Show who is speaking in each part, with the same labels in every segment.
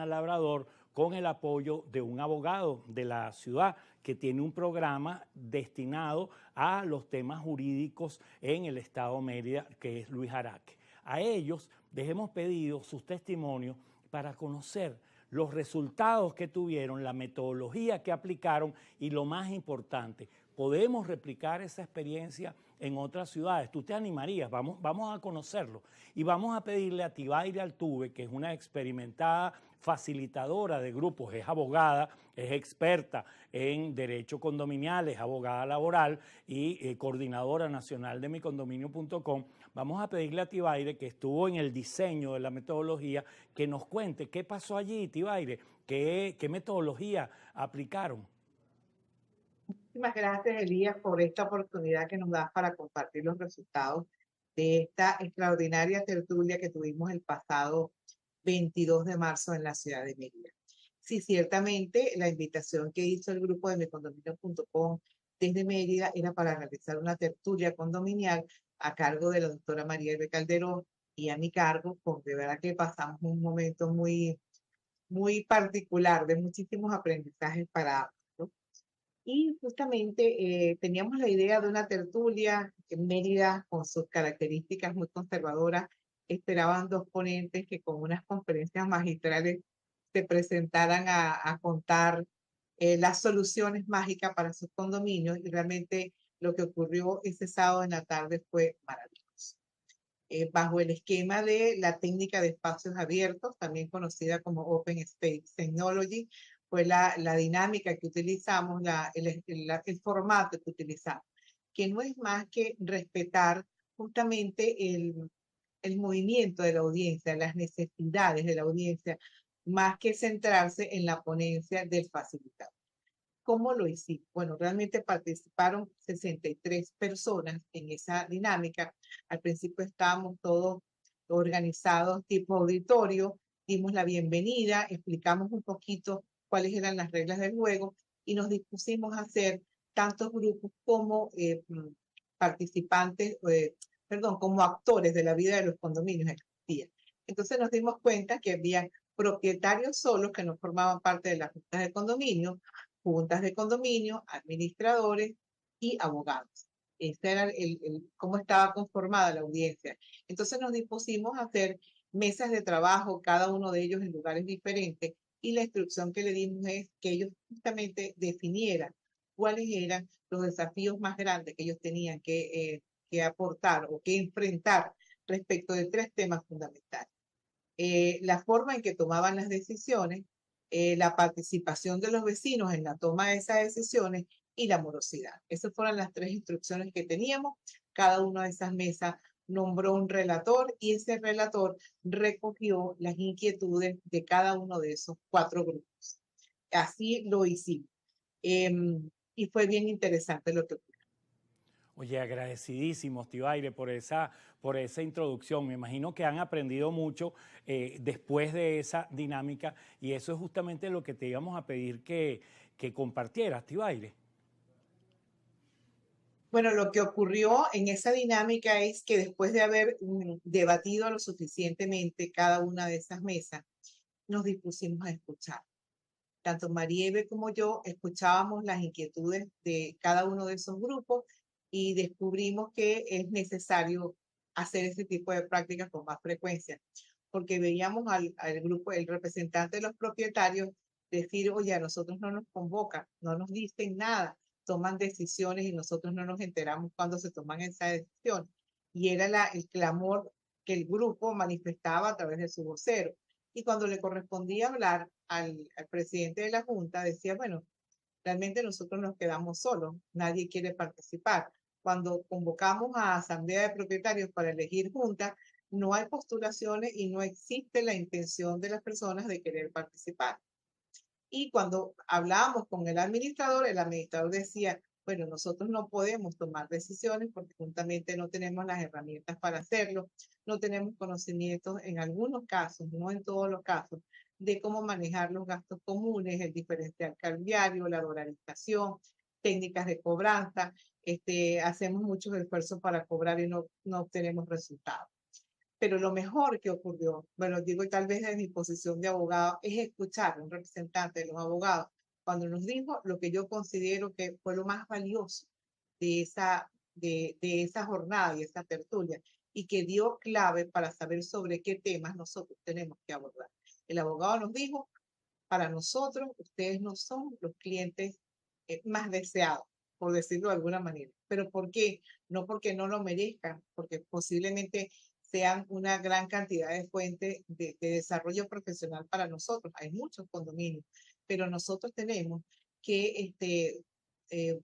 Speaker 1: Labrador con el apoyo de un abogado de la ciudad que tiene un programa destinado a los temas jurídicos en el estado Mérida, que es Luis Araque. A ellos les hemos pedido sus testimonios para conocer los resultados que tuvieron, la metodología que aplicaron y lo más importante, podemos replicar esa experiencia en otras ciudades. Tú te animarías, vamos a conocerlo y vamos a pedirle a Tibaire Altuve, que es una experimentada facilitadora de grupos, es abogada, es experta en derecho condominial, es abogada laboral y coordinadora nacional de micondominio.com. Vamos a pedirle a Tibaire, que estuvo en el diseño de la metodología, que nos cuente qué pasó allí, Tibaire, qué metodología aplicaron.
Speaker 2: Muchísimas gracias, Elías, por esta oportunidad que nos das para compartir los resultados de esta extraordinaria tertulia que tuvimos el pasado 22 de marzo en la ciudad de Mérida. Sí, ciertamente la invitación que hizo el grupo de micondominio.com desde Mérida era para realizar una tertulia condominial a cargo de la doctora María Eve Calderón y a mi cargo, porque de verdad que pasamos un momento muy particular de muchísimos aprendizajes para ambos, ¿no? Y justamente teníamos la idea de una tertulia en Mérida con sus características muy conservadoras. Esperaban dos ponentes que con unas conferencias magistrales se presentaran a contar las soluciones mágicas para sus condominios y realmente lo que ocurrió ese sábado en la tarde fue maravilloso. Bajo el esquema de la técnica de espacios abiertos, también conocida como Open Space Technology, fue la dinámica que utilizamos, el formato que utilizamos, que no es más que respetar justamente el movimiento de la audiencia, las necesidades de la audiencia, más que centrarse en la ponencia del facilitador. ¿Cómo lo hicimos? Bueno, realmente participaron 63 personas en esa dinámica. Al principio estábamos todos organizados tipo auditorio, dimos la bienvenida, explicamos un poquito cuáles eran las reglas del juego y nos dispusimos a hacer tantos grupos como participantes, como actores de la vida de los condominios existían. Entonces nos dimos cuenta que había propietarios solos que no formaban parte de las juntas de juntas de condominio, administradores y abogados. Este era cómo estaba conformada la audiencia. Entonces nos dispusimos a hacer mesas de trabajo, cada uno de ellos en lugares diferentes, y la instrucción que le dimos es que ellos justamente definieran cuáles eran los desafíos más grandes que ellos tenían que aportar o que enfrentar respecto de tres temas fundamentales. La forma en que tomaban las decisiones, la participación de los vecinos en la toma de esas decisiones y la morosidad. Esas fueron las tres instrucciones que teníamos. Cada una de esas mesas nombró un relator y ese relator recogió las inquietudes de cada uno de esos cuatro grupos. Así lo hicimos. Y fue bien interesante lo que ocurrió.
Speaker 1: Oye, agradecidísimos, Tibaire, por esa introducción. Me imagino que han aprendido mucho después de esa dinámica y eso es justamente lo que te íbamos a pedir que compartieras, Tibaire.
Speaker 2: Bueno, lo que ocurrió en esa dinámica es que después de haber debatido lo suficientemente cada una de esas mesas, nos dispusimos a escuchar. Tanto Marieve como yo escuchábamos las inquietudes de cada uno de esos grupos y descubrimos que es necesario hacer ese tipo de prácticas con más frecuencia, porque veíamos al grupo, el representante de los propietarios, decir, oye, a nosotros no nos convocan, no nos dicen nada, toman decisiones y nosotros no nos enteramos cuando se toman esas decisiones. Y era el clamor que el grupo manifestaba a través de su vocero. Y cuando le correspondía hablar al presidente de la Junta, decía, bueno, realmente nosotros nos quedamos solos, nadie quiere participar. Cuando convocamos a asamblea de propietarios para elegir junta, no hay postulaciones y no existe la intención de las personas de querer participar. Y cuando hablábamos con el administrador decía, bueno, nosotros no podemos tomar decisiones porque juntamente no tenemos las herramientas para hacerlo, no tenemos conocimientos en algunos casos, no en todos los casos, de cómo manejar los gastos comunes, el diferencial cambiario, la dolarización, técnicas de cobranza. Hacemos muchos esfuerzos para cobrar y no obtenemos resultados. Pero lo mejor que ocurrió, bueno, digo tal vez desde mi posición de abogado, es escuchar a un representante de los abogados cuando nos dijo lo que yo considero que fue lo más valioso de esa jornada y esa tertulia, y que dio clave para saber sobre qué temas nosotros tenemos que abordar. El abogado nos dijo, para nosotros, ustedes no son los clientes más deseados, por decirlo de alguna manera. ¿Pero por qué? No porque no lo merezcan, porque posiblemente sean una gran cantidad de fuentes de desarrollo profesional para nosotros. Hay muchos condominios, pero nosotros tenemos que eh,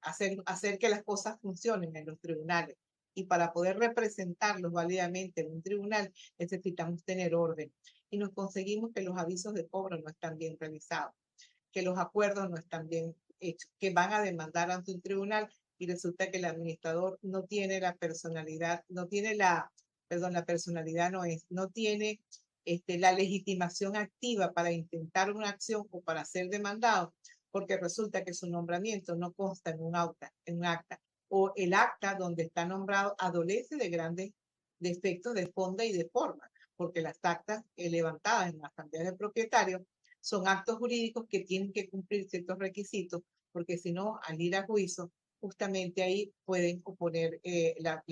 Speaker 2: hacer que las cosas funcionen en los tribunales. Y para poder representarlos válidamente en un tribunal necesitamos tener orden. Y nos conseguimos que los avisos de cobro no están bien realizados, que los acuerdos no están bien hechos, que van a demandar ante un tribunal y resulta que el administrador no tiene la personalidad, no tiene la personalidad no tiene la legitimación activa para intentar una acción o para ser demandado, porque resulta que su nombramiento no consta en un acta, o el acta donde está nombrado adolece de grandes defectos de fondo y de forma, porque las actas levantadas en la asamblea de propietarios son actos jurídicos que tienen que cumplir ciertos requisitos, porque si no, al ir a juicio, justamente ahí pueden oponer la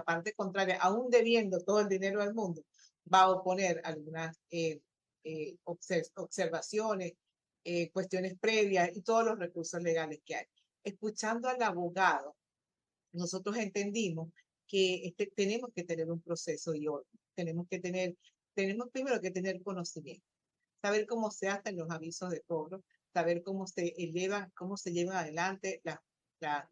Speaker 2: parte contraria, aún debiendo todo el dinero del mundo, va a oponer algunas observaciones, cuestiones previas y todos los recursos legales que hay. Escuchando al abogado, nosotros entendimos que tenemos que tener un proceso y orden, tenemos primero que tener conocimiento, saber cómo se hacen los avisos de cobro, saber cómo cómo se llevan adelante las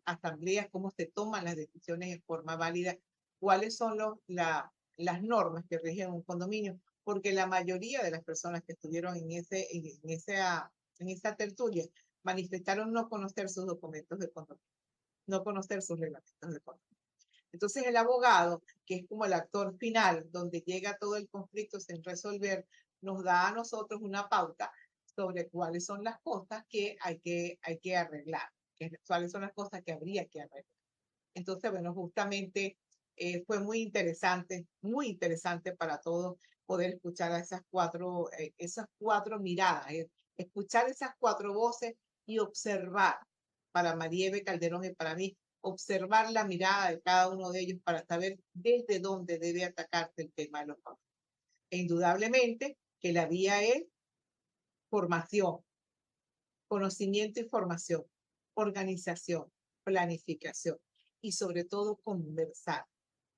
Speaker 2: asambleas, cómo se toman las decisiones en forma válida, cuáles son las normas que rigen un condominio, porque la mayoría de las personas que estuvieron en esa tertulia manifestaron no conocer sus documentos de condominio, no conocer sus reglamentos de condominio. Entonces el abogado, que es como el actor final, donde llega todo el conflicto sin resolver, nos da a nosotros una pauta sobre cuáles son las cosas que hay que arreglar, cuáles son las cosas que habría que arreglar. Entonces, bueno, justamente fue muy interesante para todos poder escuchar a esas cuatro miradas, escuchar esas cuatro voces y observar para Marieve Calderón y para mí, observar la mirada de cada uno de ellos para saber desde dónde debe atacarse el tema de los jóvenes. E indudablemente que la vía es formación, conocimiento y formación, organización, planificación y sobre todo conversar.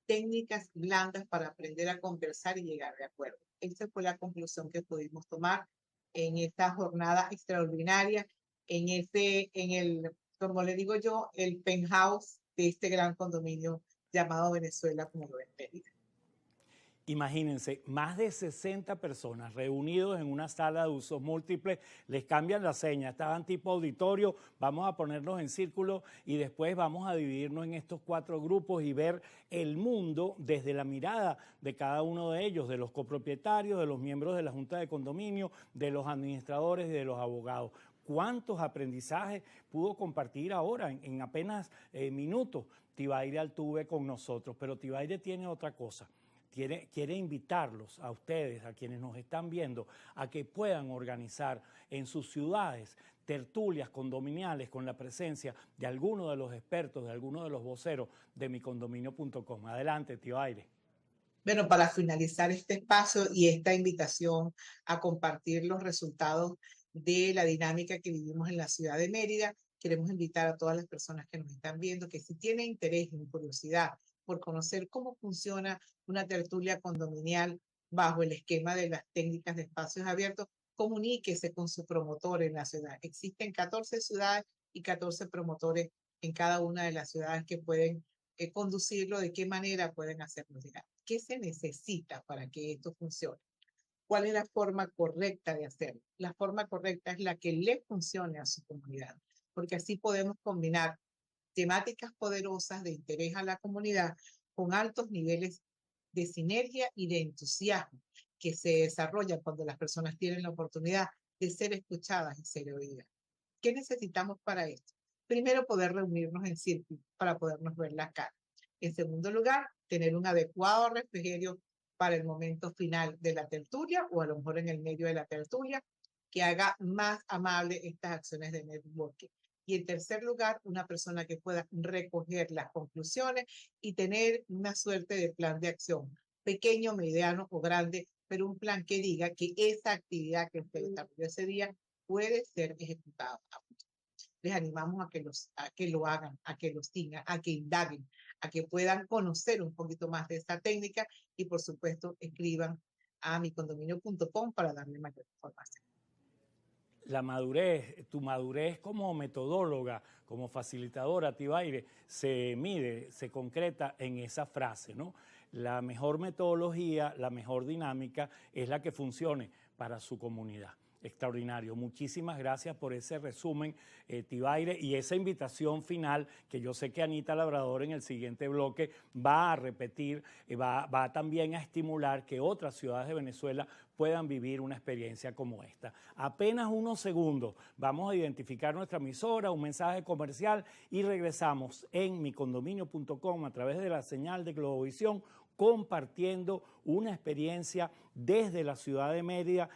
Speaker 2: Técnicas blandas para aprender a conversar y llegar de acuerdo. Esa fue la conclusión que pudimos tomar en esta jornada extraordinaria, como le digo yo, el penthouse de este gran condominio llamado Venezuela, como lo ven Mérida.
Speaker 1: Imagínense, más de 60 personas reunidos en una sala de usos múltiples, les cambian la seña, estaban tipo auditorio, vamos a ponernos en círculo y después vamos a dividirnos en estos 4 grupos y ver el mundo desde la mirada de cada uno de ellos, de los copropietarios, de los miembros de la Junta de Condominio, de los administradores y de los abogados. ¿Cuántos aprendizajes pudo compartir ahora en apenas minutos Tibaire Altuve con nosotros? Pero Tibaire tiene otra cosa. Quiere invitarlos a ustedes, a quienes nos están viendo, a que puedan organizar en sus ciudades tertulias condominiales con la presencia de alguno de los expertos, de alguno de los voceros de micondominio.com. Adelante, Tibaire.
Speaker 2: Bueno, para finalizar este espacio y esta invitación a compartir los resultados de la dinámica que vivimos en la ciudad de Mérida, queremos invitar a todas las personas que nos están viendo que si tienen interés y curiosidad por conocer cómo funciona una tertulia condominial bajo el esquema de las técnicas de espacios abiertos, comuníquese con su promotor en la ciudad. Existen 14 ciudades y 14 promotores en cada una de las ciudades que pueden conducirlo, de qué manera pueden hacerlo llegar. ¿Qué se necesita para que esto funcione? ¿Cuál es la forma correcta de hacerlo? La forma correcta es la que le funcione a su comunidad, porque así podemos combinar temáticas poderosas de interés a la comunidad con altos niveles de sinergia y de entusiasmo que se desarrolla cuando las personas tienen la oportunidad de ser escuchadas y ser oídas. ¿Qué necesitamos para esto? Primero, poder reunirnos en círculo para podernos ver la cara. En segundo lugar, tener un adecuado refrigerio para el momento final de la tertulia o a lo mejor en el medio de la tertulia, que haga más amable estas acciones de networking. Y en tercer lugar, una persona que pueda recoger las conclusiones y tener una suerte de plan de acción, pequeño, mediano o grande, pero un plan que diga que esa actividad que usted desarrolló ese día puede ser ejecutada. Les animamos a que lo hagan, a que lo sigan, a que indaguen, a que puedan conocer un poquito más de esta técnica y, por supuesto, escriban a micondominio.com para darle mayor información.
Speaker 1: La madurez, tu madurez como metodóloga, como facilitadora, Tibaire, se mide, se concreta en esa frase, ¿no? La mejor metodología, la mejor dinámica es la que funcione para su comunidad. Extraordinario. Muchísimas gracias por ese resumen, Tibaire, y esa invitación final que yo sé que Anita Labrador en el siguiente bloque va a repetir, va también a estimular que otras ciudades de Venezuela puedan vivir una experiencia como esta. Apenas unos segundos vamos a identificar nuestra emisora, un mensaje comercial y regresamos en micondominio.com a través de la señal de Globovisión compartiendo una experiencia desde la ciudad de Mérida